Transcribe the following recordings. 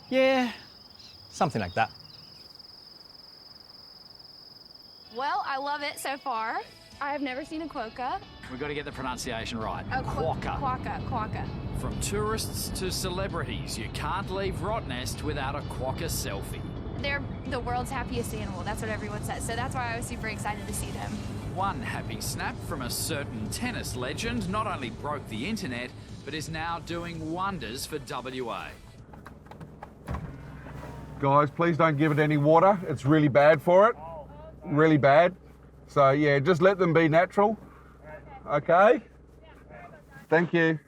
Yeah, something like that. Well, I love it so far. I have never seen a quokka. We've got to get the pronunciation right. Quokka. Quokka. From tourists to celebrities, you can't leave Rottnest without a quokka selfie. They're the world's happiest animal. That's what everyone says. So that's why I was super excited to see them. One happy snap from a certain tennis legend not only broke the internet, but is now doing wonders for WA. Guys, please don't give it any water. It's really bad for it. Really bad. So yeah, just let them be natural. Okay? Thank you.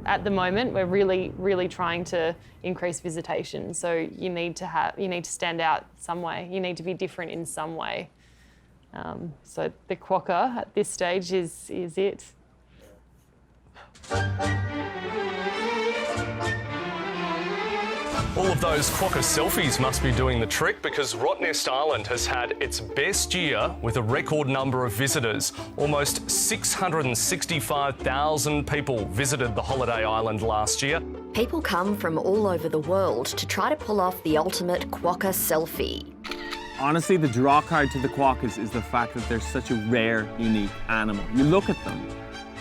At the moment, we're really trying to increase visitation. So you need to stand out some way. You need to be different in some way. So the quokka at this stage is it. All of those quokka selfies must be doing the trick because Rottnest Island has had its best year with a record number of visitors. Almost 665,000 people visited the holiday island last year. People come from all over the world to try to pull off the ultimate quokka selfie. Honestly, the draw card to the quokkas is the fact that they're such a rare, unique animal. You look at them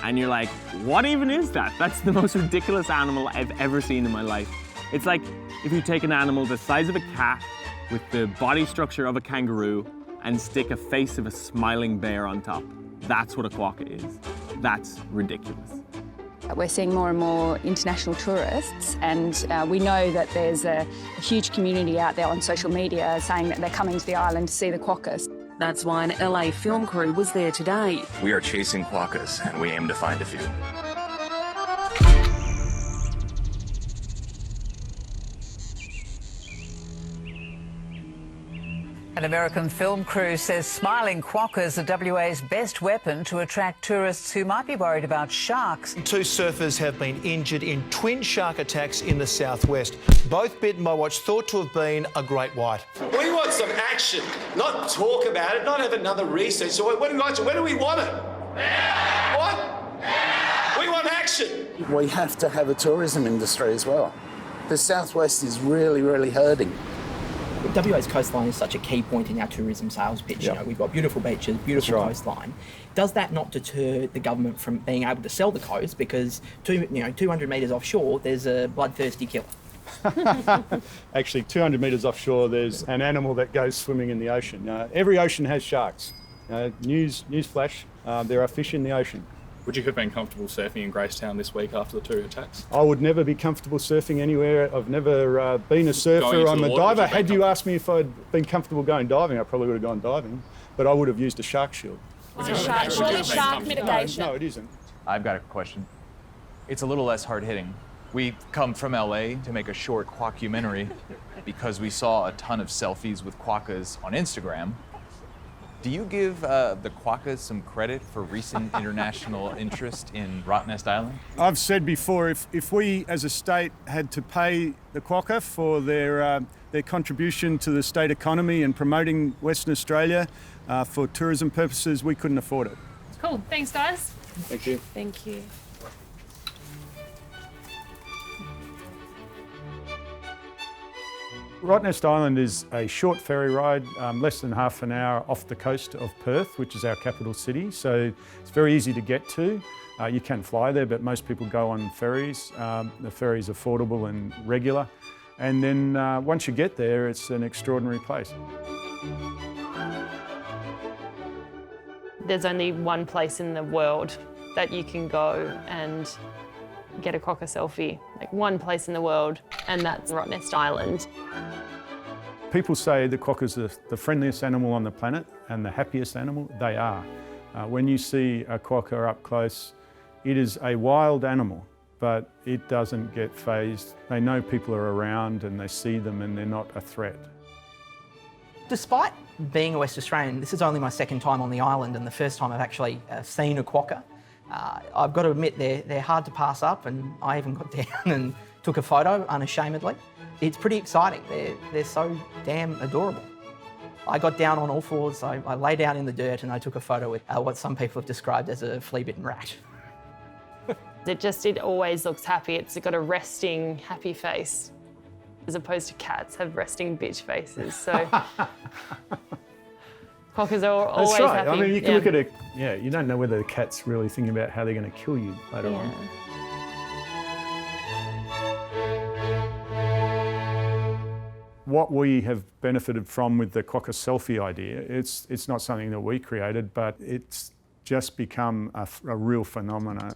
and you're like, what even is that? That's the most ridiculous animal I've ever seen in my life. It's like if you take an animal the size of a cat with the body structure of a kangaroo and stick a face of a smiling bear on top. That's what a quokka is. That's ridiculous. We're seeing more and more international tourists, and we know that there's a huge community out there on social media saying that they're coming to the island to see the quokkas. That's why an LA film crew was there today. We are chasing quokkas and we aim to find a few. An American film crew says smiling quokkas are WA's best weapon to attract tourists who might be worried about sharks. 2 surfers have been injured in twin shark attacks in the southwest, both bitten by what's thought to have been a great white. We want some action, not talk about it, not have another research. So when do we want it? Now. What? Now. We want action. We have to have a tourism industry as well. The southwest is really hurting. WA's coastline is such a key point in our tourism sales pitch. Yep. You know, we've got beautiful beaches, beautiful coastline. Does that not deter the government from being able to sell the coast because 200 metres offshore there's a bloodthirsty killer? Actually, 200 metres offshore there's an animal that goes swimming in the ocean. Every ocean has sharks. News flash, there are fish in the ocean. Would you have been comfortable surfing in Gracetown this week after the 2 attacks? I would never be comfortable surfing anywhere. I've never been a surfer. I'm a diver. Had you asked me if I'd been comfortable going diving, I probably would have gone diving, but I would have used a shark shield. Shark mitigation. No, it isn't. I've got a question. It's a little less hard-hitting. We come from LA to make a short quokkumentary because we saw a ton of selfies with quokkas on Instagram. Do you give the quokkas some credit for recent international interest in Rottnest Island? I've said before, if we as a state had to pay the quokka for their contribution to the state economy and promoting Western Australia for tourism purposes, we couldn't afford it. Cool. Thanks, guys. Thank you. Thank you. Rottnest Island is a short ferry ride, less than half an hour off the coast of Perth, which is our capital city. So it's very easy to get to. You can fly there, but most people go on ferries. The ferry's affordable and regular. And then once you get there, it's an extraordinary place. There's only one place in the world that you can go and get a quokka selfie. Like one place in the world, and that's Rottnest Island. People say the quokkas are the friendliest animal on the planet and the happiest animal. They are. When you see a quokka up close, it is a wild animal. but it doesn't get phased. They know people are around and they see them and they're not a threat. Despite being a West Australian, this is only my second time on the island and the first time I've actually seen a quokka. I've got to admit they're hard to pass up, and I even got down and took a photo unashamedly. It's pretty exciting. They're so damn adorable. I got down on all fours, I lay down in the dirt and I took a photo with what some people have described as a flea-bitten rat. It always looks happy. It's got a resting, happy face, as opposed to cats have resting bitch faces. So quokkas are always That's right. happy. I mean, you can look at it. Yeah, you don't know whether the cat's really thinking about how they're going to kill you later on. What we have benefited from with the quokka selfie idea, it's not something that we created, but it's just become a real phenomenon.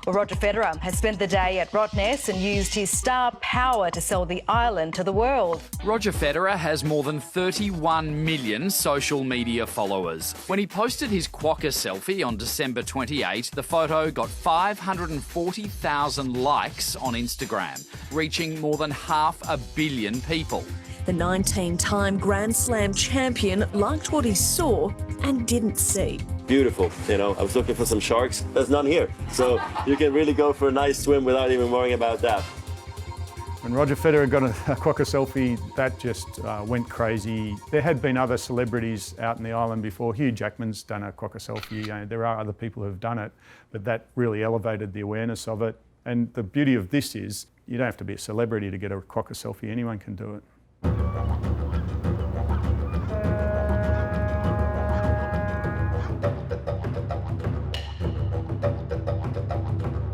Well, Roger Federer has spent the day at Rottnest and used his star power to sell the island to the world. Roger Federer has more than 31 million social media followers. When he posted his quokka selfie on December 28, the photo got 540,000 likes on Instagram, reaching more than 500 million people. The 19-time Grand Slam champion liked what he saw and didn't see. Beautiful, you know, I was looking for some sharks, there's none here. So you can really go for a nice swim without even worrying about that. When Roger Federer got a quokka selfie, that just went crazy. There had been other celebrities out in the island before. Hugh Jackman's done a quokka selfie. You know, there are other people who have done it, but that really elevated the awareness of it. And the beauty of this is you don't have to be a celebrity to get a quokka selfie. Anyone can do it.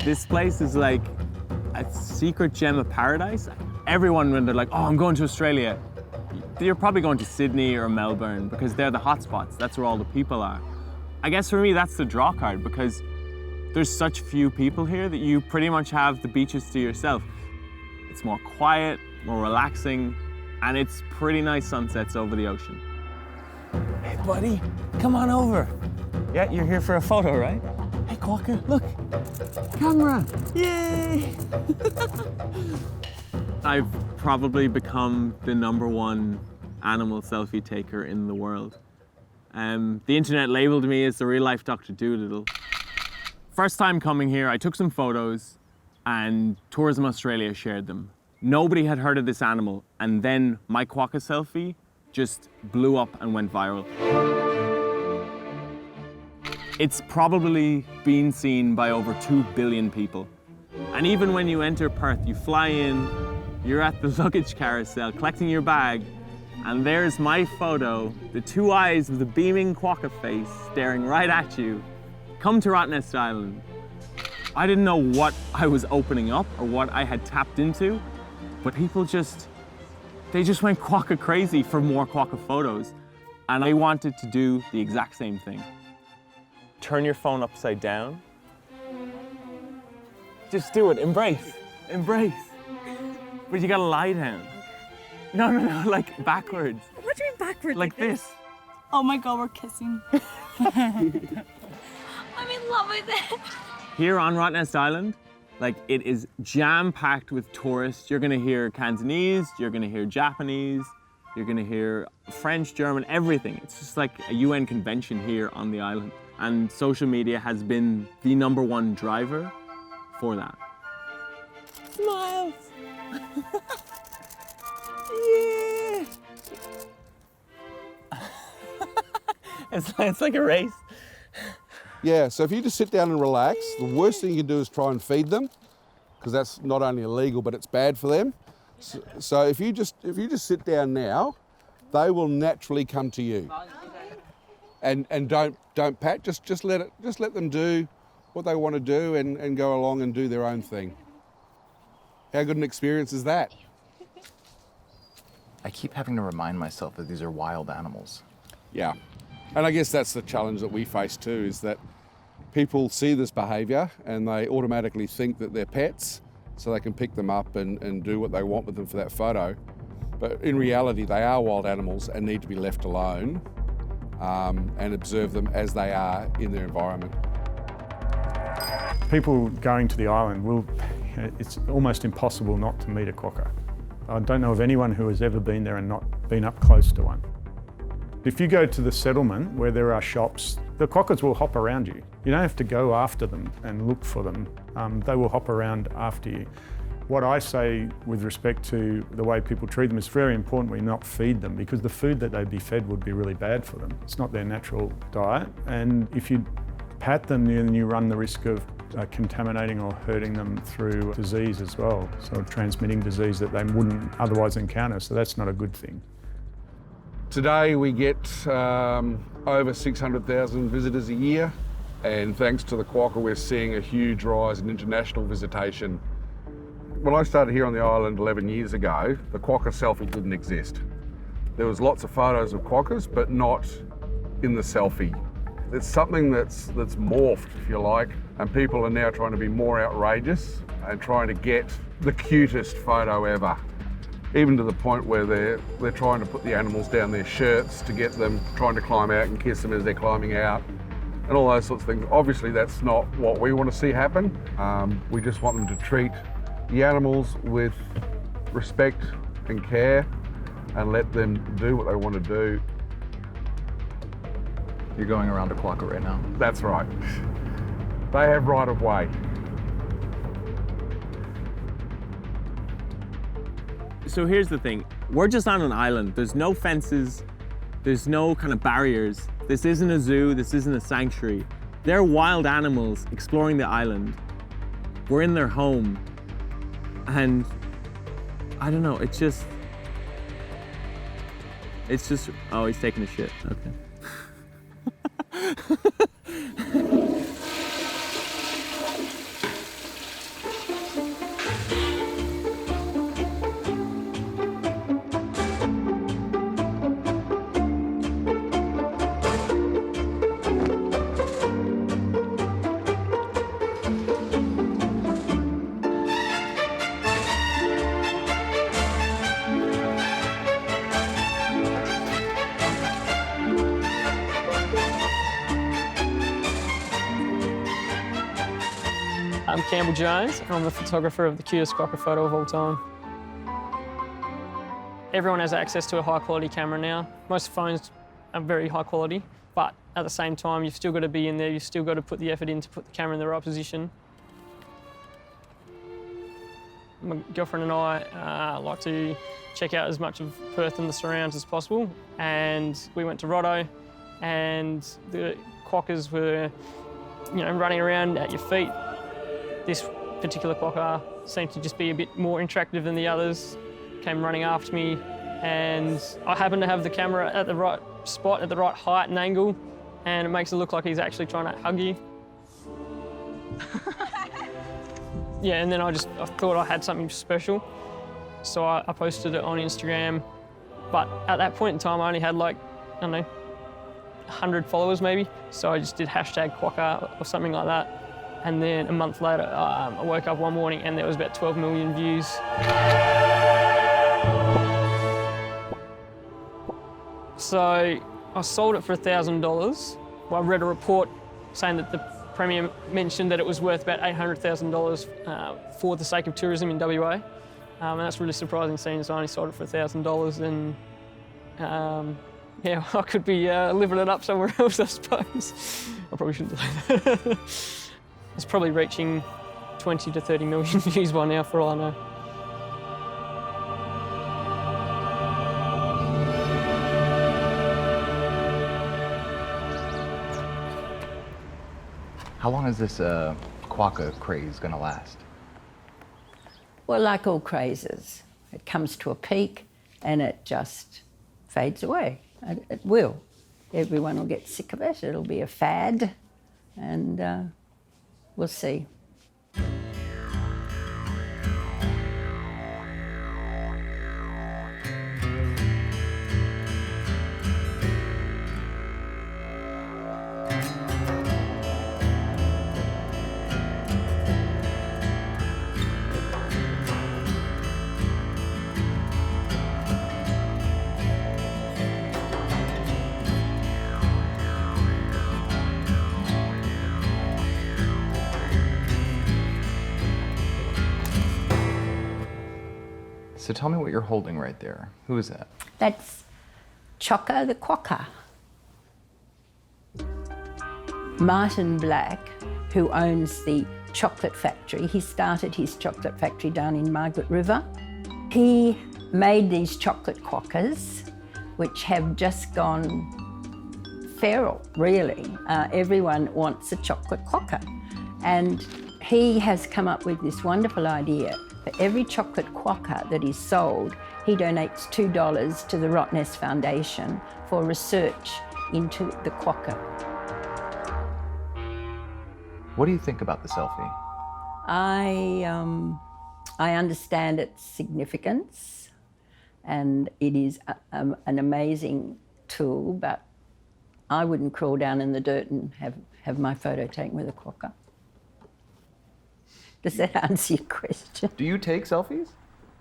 This place is like a secret gem of paradise. Everyone, when they're like, oh, I'm going to Australia, you're probably going to Sydney or Melbourne because they're the hotspots. That's where all the people are. I guess for me, that's the draw card because there's such few people here that you pretty much have the beaches to yourself. It's more quiet, more relaxing, and it's pretty nice sunsets over the ocean. Hey, buddy, come on over. Yeah, you're here for a photo, right? Hey, quokka, look, camera, yay! I've probably become the #1 animal selfie taker in the world. The internet labeled me as the real-life Dr. Dolittle. First time coming here, I took some photos and Tourism Australia shared them. Nobody had heard of this animal, and then my quokka selfie just blew up and went viral. It's probably been seen by over 2 billion people. And even when you enter Perth, you fly in, you're at the luggage carousel collecting your bag, and there's my photo, the 2 eyes of the beaming quokka face staring right at you. Come to Rottnest Island. I didn't know what I was opening up or what I had tapped into, but people they just went quokka crazy for more quokka photos. And I wanted to do the exact same thing. Turn your phone upside down. Just do it, embrace, embrace. But you gotta lie down. No, like backwards. What do you mean backwards? Like this. Oh my God, we're kissing. I'm in love with it. Here on Rottnest Island, like it is jam-packed with tourists. You're gonna hear Cantonese, you're gonna hear Japanese, you're gonna hear French, German, everything. It's just like a UN convention here on the island. And social media has been the #1 driver for that. Smiles. Yeah. It's like a race. Yeah, so if you just sit down and relax, the worst thing you can do is try and feed them, because that's not only illegal, but it's bad for them. So if you just sit down now, they will naturally come to you. And don't pat, just let them do what they want to do and go along and do their own thing. How good an experience is that? I keep having to remind myself that these are wild animals. Yeah, and I guess that's the challenge that we face too, is that people see this behaviour and they automatically think that they're pets, so they can pick them up and do what they want with them for that photo. But in reality, they are wild animals and need to be left alone and observe them as they are in their environment. People going to the island will It's almost impossible not to meet a quokka. I don't know of anyone who has ever been there and not been up close to one. If you go to the settlement where there are shops, the quokkas will hop around you. You don't have to go after them and look for them. They will hop around after you. What I say with respect to the way people treat them is very important we not feed them, because the food that they'd be fed would be really bad for them. It's not their natural diet. And if you pat them, then you run the risk of contaminating or hurting them through disease as well, sort of transmitting disease that they wouldn't otherwise encounter, so that's not a good thing. Today we get over 600,000 visitors a year, and thanks to the quokka we're seeing a huge rise in international visitation. When I started here on the island 11 years ago, the quokka selfie didn't exist. There was lots of photos of quokkas, but not in the selfie. It's something that's morphed, if you like, and people are now trying to be more outrageous and trying to get the cutest photo ever. Even to the point where they're trying to put the animals down their shirts to get them, trying to climb out and kiss them as they're climbing out, and all those sorts of things. Obviously that's not what we want to see happen. We just want them to treat the animals with respect and care and let them do what they want to do. You're going around a quokka right now. That's right. They have right of way. So here's the thing. We're just on an island. There's no fences. There's no kind of barriers. This isn't a zoo. This isn't a sanctuary. They're wild animals exploring the island. We're in their home. And I don't know, it's just, oh, he's taking a shit, okay. I'm Campbell Jones. I'm the photographer of the cutest quokka photo of all time. Everyone has access to a high quality camera now. Most phones are very high quality, but at the same time, you've still got to be in there, you've still got to put the effort in to put the camera in the right position. My girlfriend and I like to check out as much of Perth and the surrounds as possible, and we went to Roto, and the quokkas were, running around at your feet. This particular quokka seemed to just be a bit more interactive than the others, came running after me, and I happened to have the camera at the right spot, at the right height and angle, and it makes it look like he's actually trying to hug you. Yeah, and then I thought I had something special, so I posted it on Instagram, but at that point in time I only had 100 followers maybe, so I just did #quokka or something like that. And then a month later, I woke up one morning and there was about 12 million views. So I sold it for $1,000. I read a report saying that the Premier mentioned that it was worth about $800,000 for the sake of tourism in WA. And that's really surprising, seeing as I only sold it for $1,000. And yeah, I could be living it up somewhere else, I suppose. I probably shouldn't do that. It's probably reaching 20 to 30 million views by now, for all I know. How long is this quokka craze going to last? Well, like all crazes, it comes to a peak and it just fades away. It will. Everyone will get sick of it. It'll be a fad, and we'll see. So tell me what you're holding right there. Who is that? That's Choco the quokka. Martin Black, who owns the chocolate factory, he started his chocolate factory down in Margaret River. He made these chocolate quokkas, which have just gone feral, really. Everyone wants a chocolate quokka. And he has come up with this wonderful idea. For every chocolate quokka that is sold, he donates $2 to the Rottnest Foundation for research into the quokka. What do you think about the selfie? I understand its significance, and it is an amazing tool, but I wouldn't crawl down in the dirt and have my photo taken with a quokka. Does that answer your question? Do you take selfies?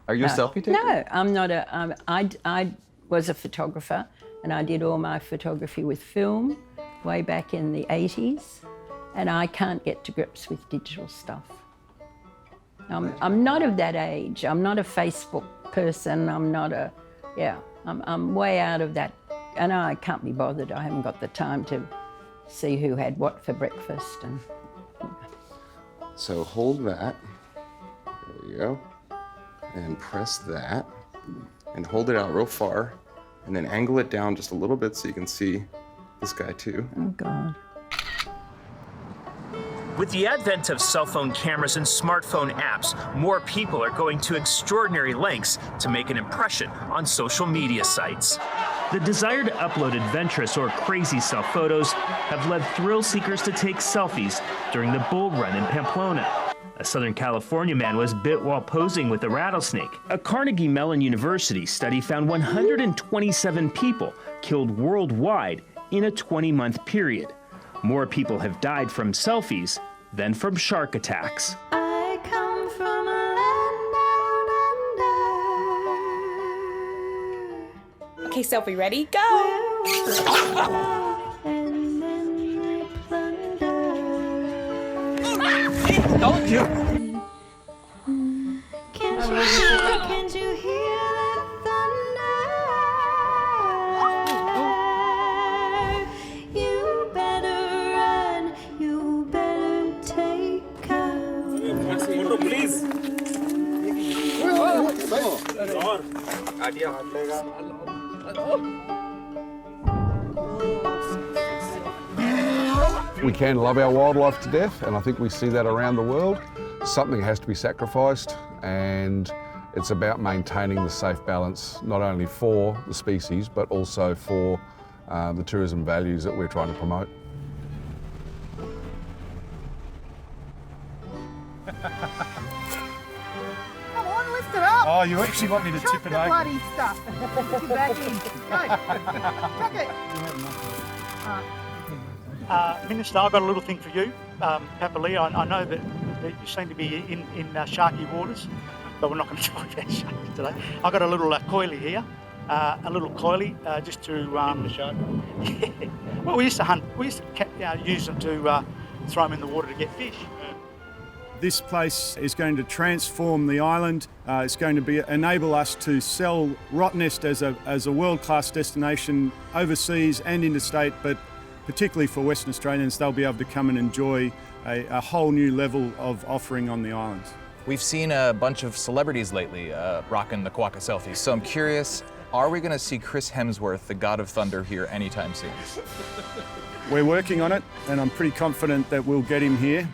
Are you a selfie taker? No, I'm not a. I was a photographer, and I did all my photography with film way back in the 80s, and I can't get to grips with digital stuff. I'm not of that age. I'm not a Facebook person. I'm not a. Yeah, I'm way out of that, and I can't be bothered. I haven't got the time to see who had what for breakfast and. So hold that, there we go, and press that, and hold it out real far, and then angle it down just a little bit so you can see this guy too. Oh God. With the advent of cell phone cameras and smartphone apps, more people are going to extraordinary lengths to make an impression on social media sites. The desire to upload adventurous or crazy self-photos have led thrill seekers to take selfies during the bull run in Pamplona. A Southern California man was bit while posing with a rattlesnake. A Carnegie Mellon University study found 127 people killed worldwide in a 20-month period. More people have died from selfies than from shark attacks. I come from a land down under. Okay, selfie ready? Go! And then they plunder. Don't you? Can't you hear that thunder? You better run, you better take cover. Please. We can love our wildlife to death, and I think we see that around the world. Something has to be sacrificed, and it's about maintaining the safe balance, not only for the species, but also for the tourism values that we're trying to promote. Come on, lift it up. Oh, you actually want me to tip it the over? bloody stuff. Put you back in. Go. Chuck it. Minister, I've got a little thing for you. Happily, I know that you seem to be in sharky waters, but we're not going to talk about sharks today. I've got a little coilie here, just to... Yeah. Well, we used to hunt, we used to use them to throw them in the water to get fish. This place is going to transform the island. It's going to enable us to sell Rottnest as a world-class destination overseas and interstate, but particularly for Western Australians, they'll be able to come and enjoy a whole new level of offering on the islands. We've seen a bunch of celebrities lately rocking the quokka selfies, so I'm curious, are we going to see Chris Hemsworth, the God of Thunder, here anytime soon? We're working on it, and I'm pretty confident that we'll get him here.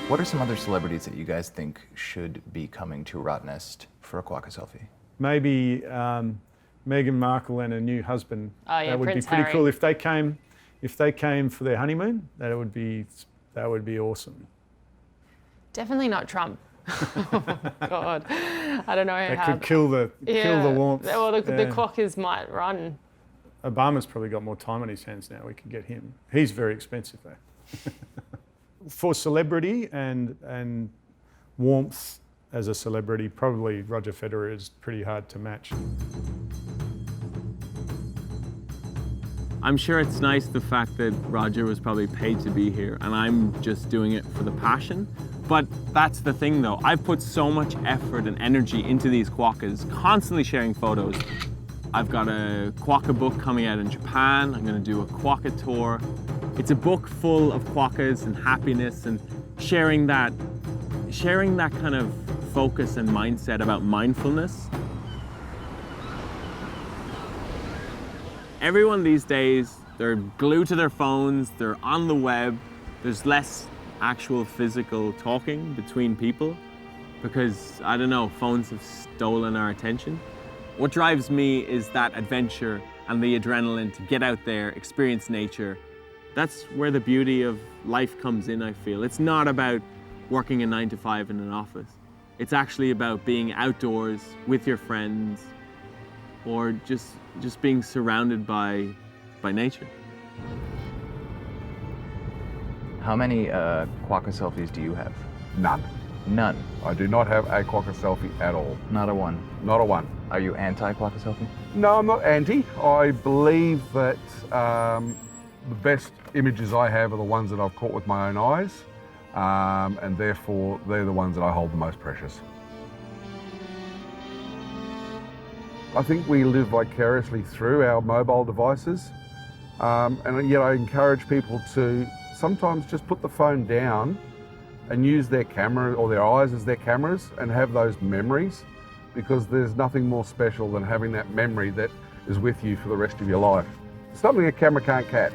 What are some other celebrities that you guys think should be coming to Rottnest for a quokka selfie? Maybe Meghan Markle and her new husband. Oh, yeah, that would Prince be pretty Harry. cool if they came for their honeymoon. That would be awesome. Definitely not Trump. Oh, God, I don't know That how. could kill the warmth. Well, the Yeah. quokkas might run. Obama's probably got more time on his hands now. We could get him. He's very expensive though. For celebrity and warmth as a celebrity, probably Roger Federer is pretty hard to match. I'm sure it's nice the fact that Roger was probably paid to be here and I'm just doing it for the passion. But that's the thing though, I've put so much effort and energy into these quokkas, constantly sharing photos. I've got a quokka book coming out in Japan. I'm gonna do a quokka tour. It's a book full of quokkas and happiness and sharing that kind of focus and mindset about mindfulness. Everyone these days, they're glued to their phones, they're on the web. There's less actual physical talking between people because, I don't know, phones have stolen our attention. What drives me is that adventure and the adrenaline to get out there, experience nature. That's where the beauty of life comes in, I feel. It's not about working a 9 to 5 in an office. It's actually about being outdoors with your friends or just being surrounded by nature. How many quokka selfies do you have? None. None? I do not have a quokka selfie at all. Not a one? Not a one. Are you anti-quokka selfie? No, I'm not anti. I believe that the best images I have are the ones that I've caught with my own eyes, and therefore they're the ones that I hold the most precious. I think we live vicariously through our mobile devices, and yet I encourage people to sometimes just put the phone down and use their camera or their eyes as their cameras and have those memories, because there's nothing more special than having that memory that is with you for the rest of your life. Something a camera can't catch.